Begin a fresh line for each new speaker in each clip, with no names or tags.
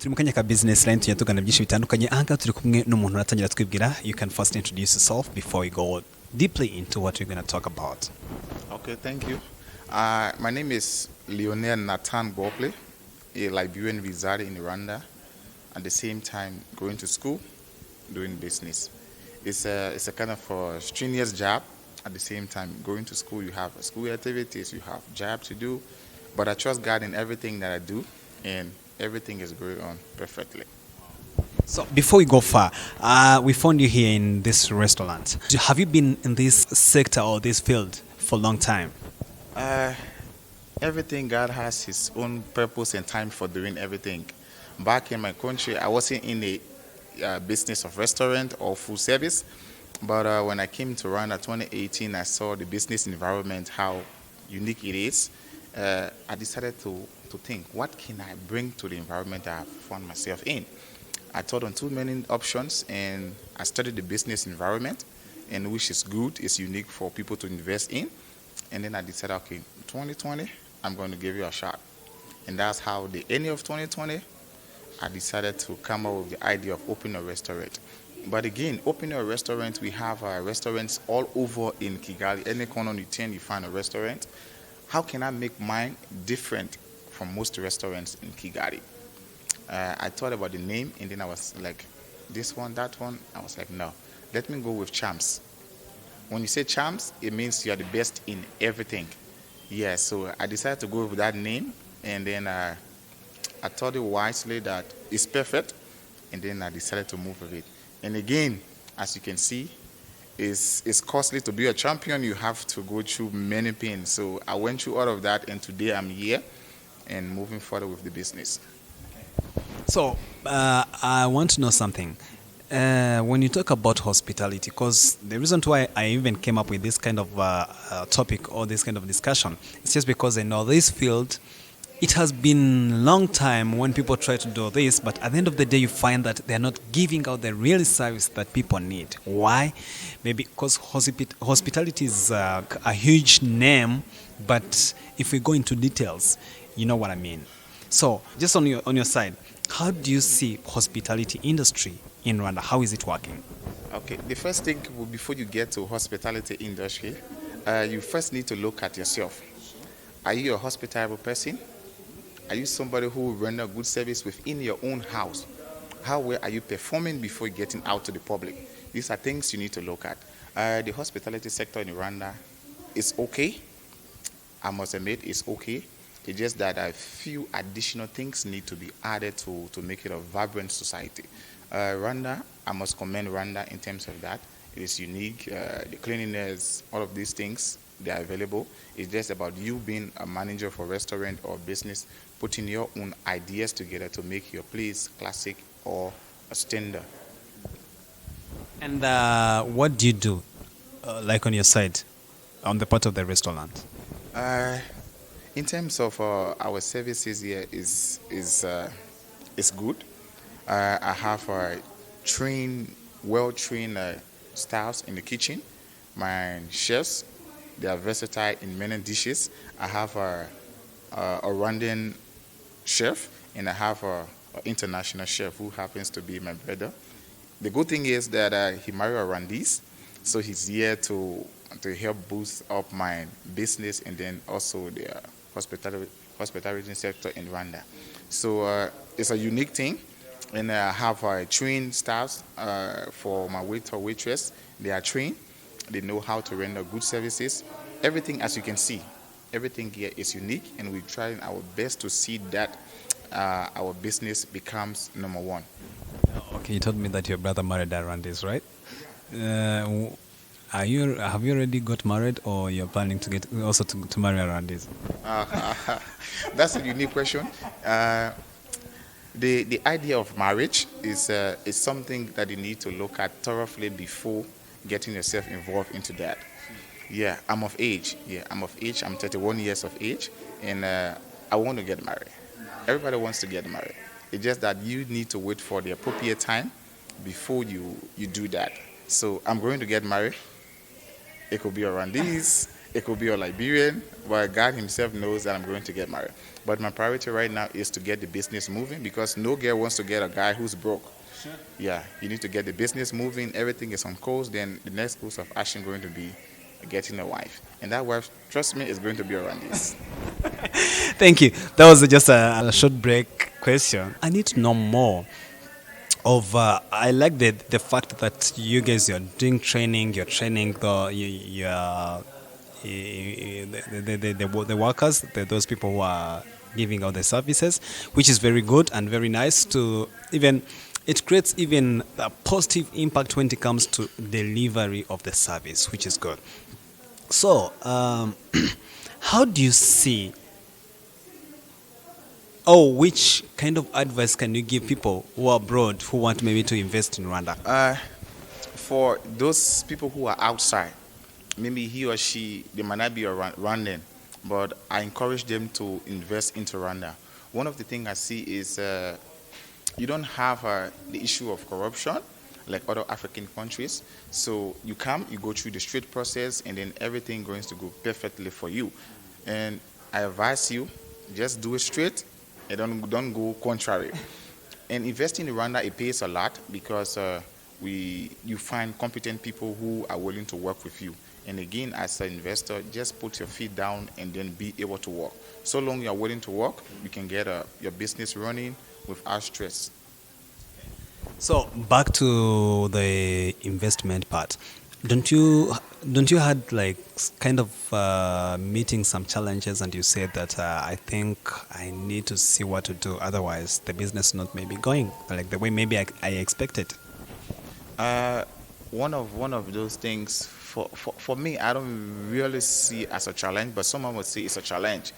turi mu kanya ka business line tujya tugana byinshi bitandukanye. Aha turi kumwe n'umuntu uratangira twibwira. You can first introduce yourself before we go deeply into what we're going to talk about.
Okay, thank you. My name is Lionel Nathan Bopley, a Liberian residing in Rwanda, at the same time going to school, doing business. It's a kind of a strenuous job. At the same time, going to school, you have school activities, you have job to do, but I trust God in everything that I do, and everything is going on perfectly.
So before we go far, we found you here in this restaurant. Have you been in this sector or this field for a long time?
Everything, God has His own purpose and time for doing everything. Back in my country, I wasn't in the business of restaurant or food service, but when I came to Rwanda 2018, I saw the business environment, how unique it is. I decided to think, what can I bring to the environment I have found myself in? I thought on too many options, and I studied the business environment, and which is good, it's unique for people to invest in. And then I decided, okay, 2020, I'm going to give you a shot. And that's how the end of 2020, I decided to come up with the idea of opening a restaurant. But again, opening a restaurant, we have restaurants all over in Kigali. Any corner you turn, you find a restaurant. How can I make mine different from most restaurants in Kigali? I thought about the name, and then I was like, this one, that one. I was like, no, let me go with Champs. When you say Champs, it means you are the best in everything. Yeah, so I decided to go with that name, and then I thought it wisely that it's perfect, and then I decided to move with it. And again, as you can see, it's costly to be a champion. You have to go through many pains. So I went through all of that, and today I'm here and moving further with the business.
So I want to know something. When you talk about hospitality, because the reason why I even came up with this kind of topic or this kind of discussion, it's just because I know this field, it has been a long time when people try to do this, but at the end of the day, you find that they're not giving out the real service that people need. Why? Maybe because hospitality is a huge name, but if we go into details, you know what I mean. So, just on your side, how do you see hospitality industry in Rwanda? How is it working?
Okay, the first thing before you get to hospitality industry, you first need to look at yourself. Are you a hospitable person? Are you somebody who will render good service within your own house? How well are you performing before getting out to the public? These are things you need to look at. The hospitality sector in Rwanda is okay. I must admit it's okay. It's just that a few additional things need to be added to make it a vibrant society. Rwanda, I must commend Rwanda in terms of that. It is unique. The cleanliness, all of these things, they are available. It's just about you being a manager for a restaurant or business, putting your own ideas together to make your place classic or a standard.
And what do you do, like on your side, on the part of the restaurant?
In terms of our services here is good. I have well-trained staffs in the kitchen. My chefs, they are versatile in many dishes. I have a Rwandan chef, and I have an international chef who happens to be my brother. The good thing is that he married a Rwandese, so he's here to help boost up my business and then also the hospitality sector in Rwanda. So it's a unique thing, and I have trained staffs for my waiter, waitress. They are trained. They know how to render good services. Everything, as you can see, everything here is unique, and we're trying our best to see that our business becomes number one.
Okay, you told me that your brother married a Rwandese, right? Have you already got married, or you're planning to get also to marry a Rwandese?
That's a unique question. The idea of marriage is something that you need to look at thoroughly before getting yourself involved into that. Yeah, I'm of age. I'm 31 years of age, and I want to get married. Everybody wants to get married. It's just that you need to wait for the appropriate time before you do that. So I'm going to get married. It could be around this. It could be a Liberian, but God Himself knows that I'm going to get married. But my priority right now is to get the business moving because no girl wants to get a guy who's broke.
Sure.
Yeah, you need to get the business moving. Everything is on course. Then the next course of action going to be getting a wife, and that wife, trust me, is going to be around this.
Thank you. That was just a short break question. I need to know more of. I like the fact that you guys are doing training. You're training the workers, those people who are giving out the services, which is very good and very nice to even. It creates even a positive impact when it comes to delivery of the service, which is good. So, how do you see, which kind of advice can you give people who are abroad who want maybe to invest in Rwanda?
For those people who are outside, maybe he or she, they might not be a Rwandan, but I encourage them to invest into Rwanda. One of the things I see is you don't have the issue of corruption like other African countries. So you come, you go through the straight process, and then everything going to go perfectly for you. And I advise you, just do it straight and don't go contrary. And investing in Rwanda, it pays a lot because you find competent people who are willing to work with you. And again, as an investor, just put your feet down and then be able to work. So long you are willing to work, you can get your business running without stress.
So back to the investment part, don't you had like kind of meeting some challenges, and you said that I think I need to see what to do, otherwise the business not maybe going like the way maybe I expected.
One of those things for me, I don't really see it as a challenge, but someone would say it's a challenge.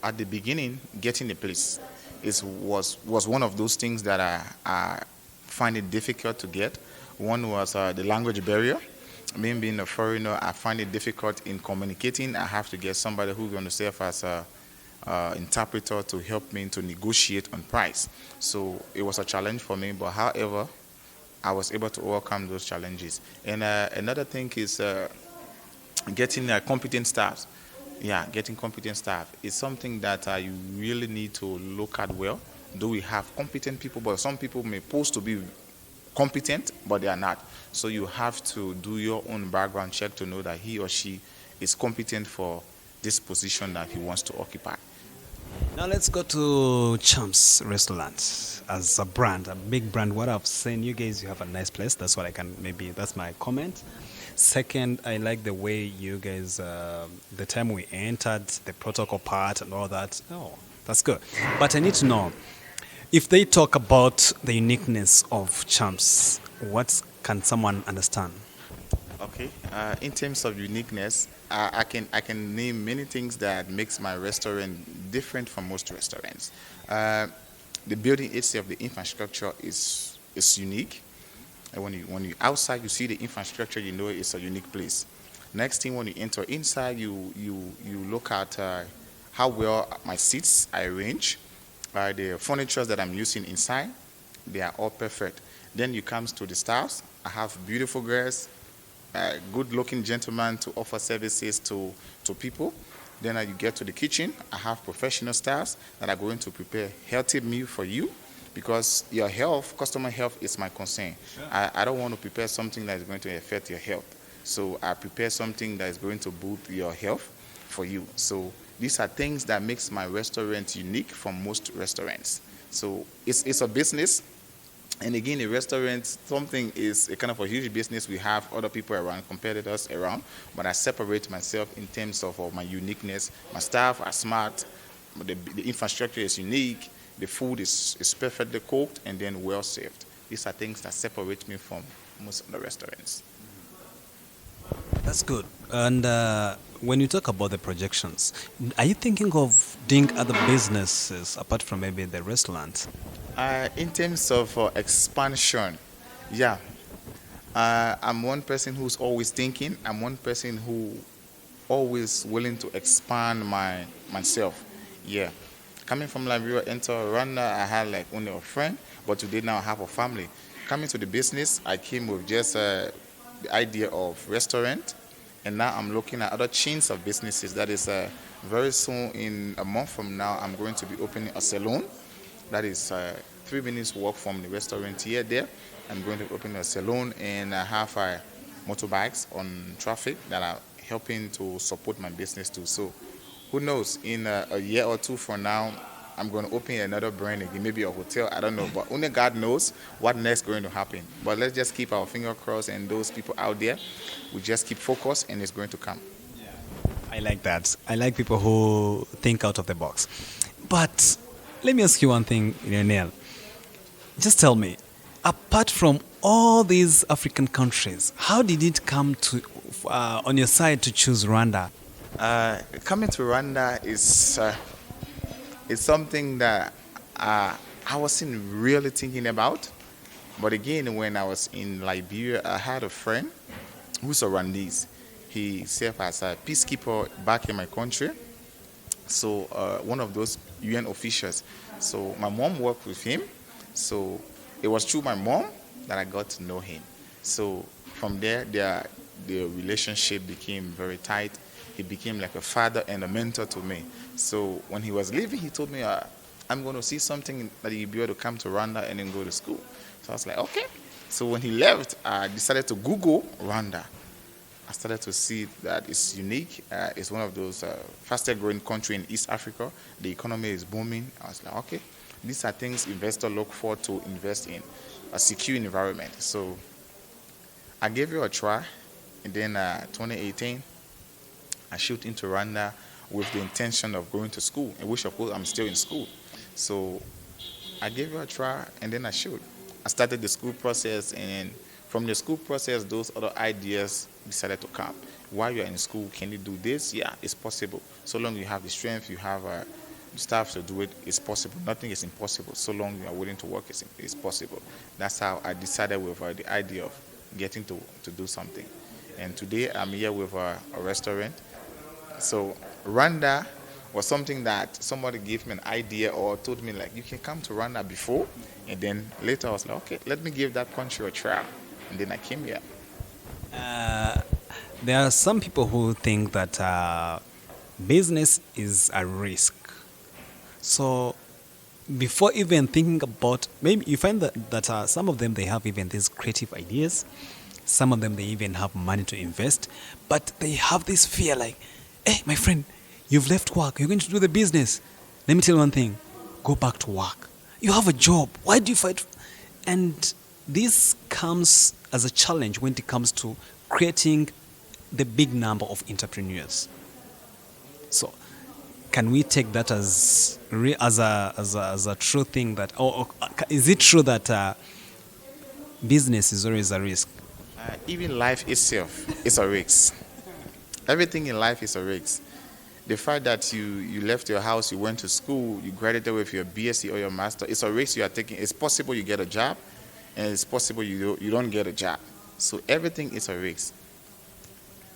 At the beginning, getting a place was one of those things that I find it difficult to get. One was the language barrier. Me being a foreigner, I find it difficult in communicating. I have to get somebody who's going to serve as a interpreter to help me to negotiate on price. So it was a challenge for me, but however, I was able to overcome those challenges. And another thing is getting competent staff. Yeah, getting competent staff is something that you really need to look at well. Do we have competent people? But some people may pose to be competent, but they are not. So you have to do your own background check to know that he or she is competent for this position that he wants to occupy.
Now let's go to Champs Restaurant as a brand, a big brand. What I've seen, you guys, you have a nice place. That's what I can that's my comment. Second, I like the way you guys, the time we entered, the protocol part and all that. Oh, that's good. But I need to know, if they talk about the uniqueness of Champs, what can someone understand?
Okay. In terms of uniqueness, I can name many things that makes my restaurant different from most restaurants. The building itself, the infrastructure is unique. And when you outside, you see the infrastructure, you know it's a unique place. Next thing, when you enter inside, you look at how well my seats are arranged, the furniture that I'm using inside, they are all perfect. Then you comes to the staffs. I have beautiful girls, good-looking gentlemen to offer services to people. Then you get to the kitchen. I have professional staffs that are going to prepare healthy meal for you, because your health, customer health, is my concern. Sure. I don't want to prepare something that is going to affect your health. So I prepare something that is going to boost your health for you. So these are things that makes my restaurant unique from most restaurants. So it's a business. And again, a restaurant, something is a kind of a huge business. We have other people around, competitors around, but I separate myself in terms of my uniqueness. My staff are smart, the infrastructure is unique, the food is perfectly cooked and then well served. These are things that separate me from most of the restaurants.
That's good. And when you talk about the projections, are you thinking of doing other businesses apart from maybe the restaurant?
In terms of expansion, yeah. I'm one person who's always thinking. I'm one person who always willing to expand myself. Yeah. Coming from Liberia into Rwanda, I had like only a friend, but today now I have a family. Coming to the business, I came with just the idea of restaurant, And now I'm looking at other chains of businesses. That is, very soon, in a month from now, I'm going to be opening a salon. That is 3 minutes walk from the restaurant here. There, I'm going to open a salon, and I have motorbikes on traffic that are helping to support my business too. So, who knows? In a year or two from now, I'm going to open another brand again, maybe a hotel. I don't know, but only God knows what next going to happen. But let's just keep our finger crossed, and those people out there, we just keep focused, and it's going to come.
I like that. I like people who think out of the box. But let me ask you one thing, Lionel. Just tell me, apart from all these African countries, how did it come to on your side to choose Rwanda?
Coming to Rwanda is something that I wasn't really thinking about. But again, when I was in Liberia, I had a friend who's a Rwandese. He served as a peacekeeper back in my country. So one of those UN officials. So my mom worked with him. So it was through my mom that I got to know him. So from there, their relationship became very tight. He became like a father and a mentor to me. So when he was leaving, he told me, I'm going to see something that you'll be able to come to Rwanda and then go to school. So I was like, okay. So when he left, I decided to Google Rwanda. I started to see that it's unique. It's one of those fastest growing country in East Africa. The economy is booming. I was like, okay, these are things investors look for to invest in a secure environment. So I gave it a try. And then 2018, I shipped into Rwanda with the intention of going to school, in which of course I'm still in school. So I gave it a try, and then I shoot. I started the school process, and from the school process, those other ideas decided to come. While you're in school, can you do this? Yeah, it's possible. So long you have the strength, you have staff to do it, it's possible. Nothing is impossible. So long you are willing to work, it's possible. That's how I decided with the idea of getting to do something. And today I'm here with a restaurant. So Rwanda was something that somebody gave me an idea or told me, like, you can come to Rwanda before. And then later I was like, okay, let me give that country a try. And then I came here.
There are some people who think that business is a risk. So before even thinking about, maybe you find that some of them, they have even these creative ideas. Some of them, they even have money to invest. But they have this fear like, hey, my friend, you've left work. You're going to do the business. Let me tell you one thing. Go back to work. You have a job. Why do you fight? And this comes as a challenge when it comes to creating the big number of entrepreneurs. So, can we take that as a true thing that, or is it true that business is always a risk?
Even life itself is a risk. Everything in life is a risk. The fact that you left your house, you went to school, you graduated with your BSc or your master, it's a risk you are taking. It's possible you get a job, and it's possible you don't get a job. So everything is a risk.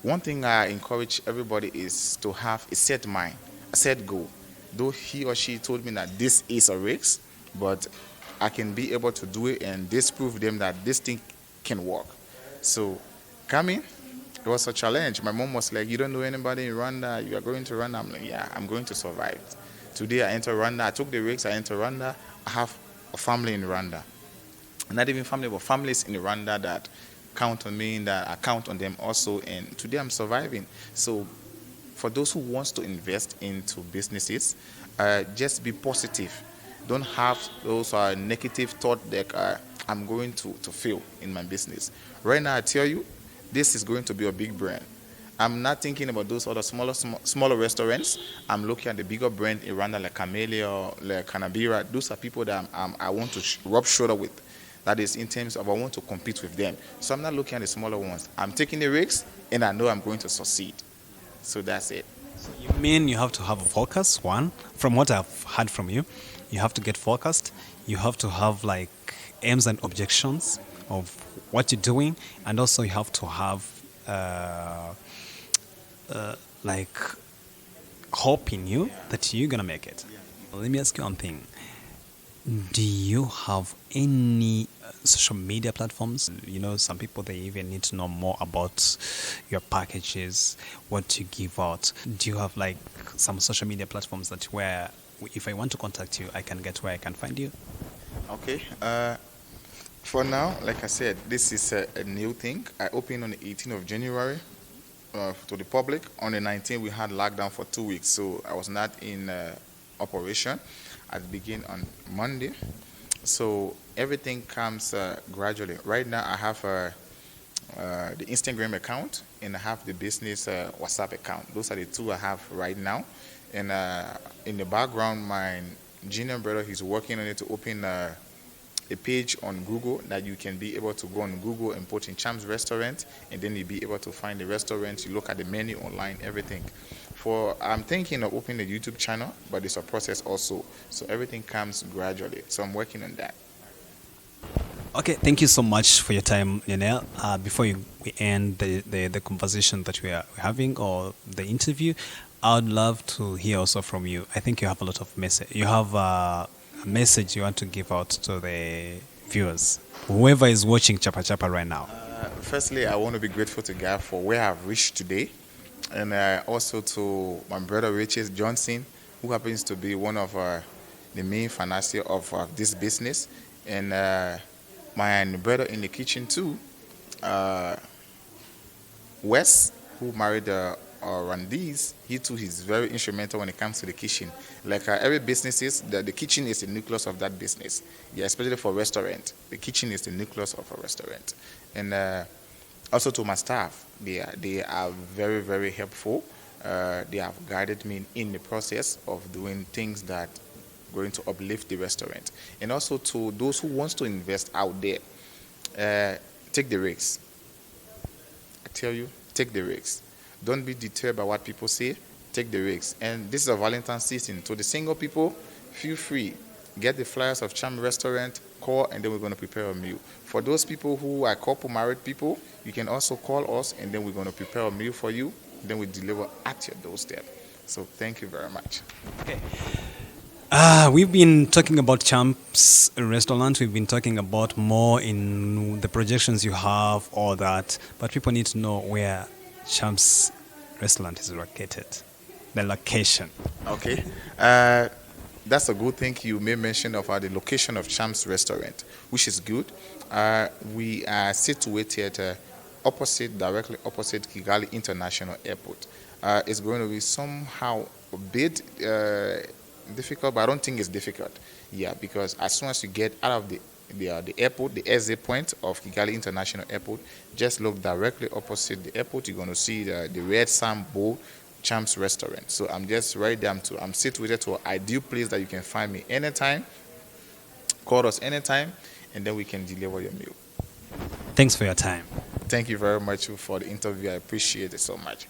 One thing I encourage everybody is to have a set mind, a set goal. Though he or she told me that this is a risk, but I can be able to do it and disprove them that this thing can work. So coming, it was a challenge. My mom was like, you don't know anybody in Rwanda, you are going to Rwanda. I'm like, yeah, I'm going to survive. Today I enter Rwanda, I took the risks, I enter Rwanda. I have a family in Rwanda. Not even family, but families in Rwanda that count on me, that I count on them also. And today I'm surviving. So for those who wants to invest into businesses, just be positive. Don't have those negative thoughts that I'm going to fail in my business. Right now, I tell you, this is going to be a big brand. I'm not thinking about those other smaller restaurants. I'm looking at the bigger brand in Rwanda, like Camellia or like Kanabira. Those are people that I want to rub shoulder with. That is in terms of I want to compete with them. So I'm not looking at the smaller ones. I'm taking the risks, and I know I'm going to succeed. So that's it.
So you mean you have to have a focus, one, from what I've heard from you. You have to get focused. You have to have like aims and objections of what you're doing, and also you have to have like hope in you that you're gonna make it. Let me ask you one thing. Do you have any social media platforms? You know, some people, they even need to know more about your packages, what you give out. Do you have like some social media platforms that where if I want to contact you, I can get where I can find you?
Okay. For now, like I said, this is a new thing. I opened on the 18th of January to the public. On the 19th, we had lockdown for 2 weeks, so I was not in operation. I begin on Monday. So everything comes gradually. Right now, I have the Instagram account and I have the business WhatsApp account. Those are the two I have right now. And in the background, my junior brother, he's working on it to open a page on Google that you can be able to go on Google and put in Champs Restaurant, and then you'll be able to find the restaurant. You look at the menu online, everything. I'm thinking of opening a YouTube channel, but it's a process also. So everything comes gradually. So I'm working on that.
Okay, thank you so much for your time, Lionel. Before we end the conversation that we are having or the interview, I would love to hear also from you. I think you have a lot of message. You have a message you want to give out to the viewers, whoever is watching CHAPA right now.
Firstly, I want to be grateful to God for where I've reached today, and also to my brother Richard Johnson, who happens to be one of the main financiers of this business, and my brother in the kitchen too, Wes, who married Rwandese. He too is very instrumental when it comes to the kitchen. Like every business is, the kitchen is the nucleus of that business. Yeah, especially for restaurant, the kitchen is the nucleus of a restaurant. And also to my staff, they are very, very helpful. They have guided me in the process of doing things that going to uplift the restaurant. And also to those who wants to invest out there, take the risks. I tell you, take the risks. Don't be deterred by what people say. Take the risks. And this is a Valentine's season. To the single people, feel free. Get the flyers of Charm Restaurant, call, and then we're going to prepare a meal. For those people who are couple married people, you can also call us, and then we're going to prepare a meal for you. Then we deliver at your doorstep. So thank you very much.
Okay. We've been talking about Champs Restaurant. We've been talking about more in the projections you have, all that. But people need to know where Champs Restaurant is located, the location.
Okay. That's a good thing you may mention of the location of Champs Restaurant, which is good. We are situated directly opposite Kigali International Airport. It's going to be somehow a bit difficult, but I don't think it's difficult. Yeah, because as soon as you get out of the airport, the exit point of Kigali International Airport, just look directly opposite the airport. You're going to see the red sand bowl Champs Restaurant. So I'm just right there. I'm situated to an ideal place that you can find me anytime. Call us anytime, and then we can deliver your meal.
Thanks for your time.
Thank you very much for the interview. I appreciate it so much.